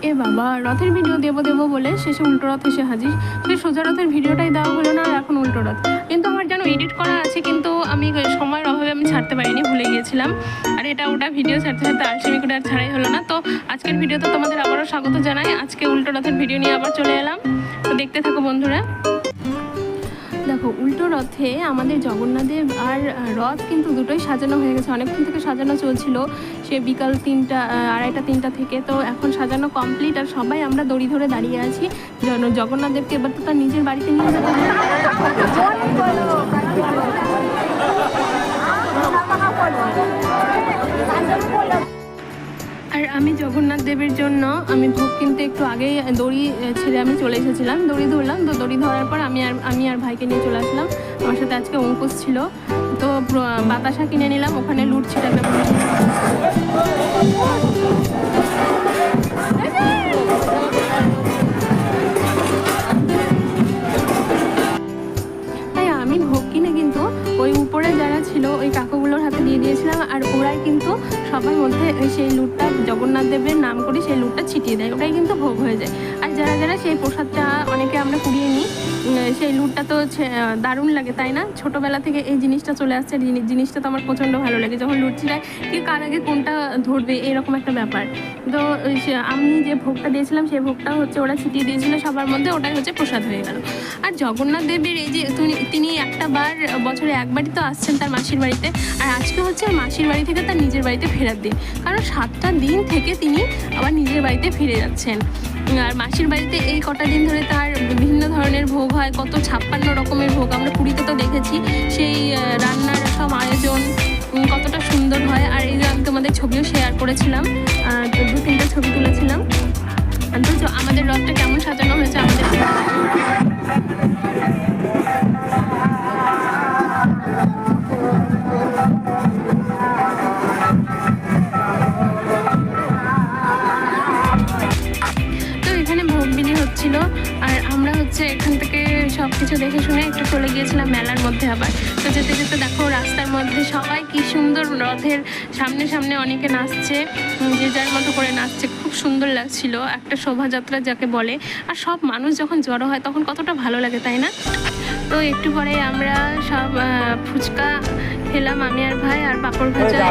এ বাবা, রথের ভিডিও দেবো বলে শেষে উল্টো রথ এসে হাজির। সেই সোজা রথের ভিডিওটাই দেওয়া হলো না, আর এখন উল্টো রথ। কিন্তু আমার যেন এডিট করা আছে, কিন্তু আমি সময়ের অভাবে আমি ছাড়তে পারিনি, ভুলে গিয়েছিলাম। আর এটা ওটা ভিডিও ছাড়তে ছাড়তে আলসেমি করে আর ছাড়াই হলো না। তো আজকের ভিডিওতে তোমাদের আবারও স্বাগত জানাই। আজকে উল্টো রথের ভিডিও নিয়ে আবার চলে এলাম, তো দেখতে থাকো বন্ধুরা। দেখো, উল্টো রথে আমাদের জগন্নাথদেব আর রথ কিন্তু দুটোই সাজানো হয়ে গেছে। অনেকক্ষণ থেকে সাজানো চলছিল, সে বিকাল 3টা 2:30-3টা থেকে। তো এখন সাজানো কমপ্লিট, আর সবাই আমরা দড়ি ধরে দাঁড়িয়ে আছি। জগন্নাথদেবকে এবার তো তার নিজের বাড়িতে নিয়ে যেতে হবে। আর আমি জগন্নাথ দেবের জন্য আমি ভোগ কিনতে একটু আগেই দড়ি ছেড়ে আমি চলে এসেছিলাম। দড়ি ধরলাম, তো দড়ি ধরার পর আমি আর ভাইকে নিয়ে চলে আসলাম। আমার সাথে আজকে অঙ্কুশ ছিল, তো বাতাসা কিনে নিলাম, ওখানে লুট ছিটাবে। তাই আমি ভোগ কিনে কিন্তু ওই উপরে যারা ছিল ওই কাকুগুলোর হাতে দিয়ে দিয়েছিলাম, আর ওরাই কিন্তু সবার মধ্যে সেই লুটটা জগন্নাথ দেবের নাম করে সেই লুটটা ছিটিয়ে দেয়, ওটাই কিন্তু ভোগ হয়ে যায়। আর যারা যারা সেই প্রসাদটা অনেকে আমরা কুড়িয়ে নিই, সেই লুটটা তো দারুণ লাগে, তাই না? ছোটোবেলা থেকে এই জিনিসটা চলে আসছে, জিনিসটা তো আমার প্রচণ্ড ভালো লাগে। যখন লুট ছিটায় কি কার আগে কোনটা ধরবে, এরকম একটা ব্যাপার। তো আমি যে ভোগটা দিয়েছিলাম সেই ভোগটা হচ্ছে ওরা ছিটিয়ে দিয়েছিল সবার মধ্যে, ওটাই হচ্ছে প্রসাদ হয়ে গেল। আর জগন্নাথ দেবের এই যে তিনি একটা বার বছরে একবারই তো আসছেন তার মাসির বাড়িতে, আর আজকে হচ্ছে মাসির বাড়ি থেকে তার নিজের বাড়িতে ফেরার দিন। কারণ 7টা দিন থেকে তিনি আবার নিজের বাড়িতে ফিরে যাচ্ছেন। আর মাসির বাড়িতে এই কটা দিন ধরে তার বিভিন্ন ধরনের ভোগ হয়, কত 56 রকমের ভোগ। আমরা পুরীতে তো দেখেছি সেই রান্নার সব আয়োজন কতটা সুন্দর হয়। আর এই যে আমি তোমাদের ছবিও শেয়ার করেছিলাম, 2-3টা ছবি তুলেছিলাম। তো আমাদের রথটা কেমন সাজানো হয়েছে আমাদের। ছিল, আর আমরা হচ্ছে এখান থেকে সব কিছু দেখে শুনে একটু চলে গিয়েছিলাম মেলার মধ্যে আবার। তো যেতে যেতে দেখো রাস্তার মধ্যে সবাই কি সুন্দর রথের সামনে সামনে অনেকে নাচছে, যে যার মতো করে নাচছে, খুব সুন্দর লাগছিল, একটা শোভাযাত্রা যাকে বলে। আর সব মানুষ যখন জড়ো হয় তখন কতটা ভালো লাগে, তাই না? তো একটু পরে আমরা সব ফুচকা খেলাম, আমি আর ভাই, আর পাঁপড় ভাজা।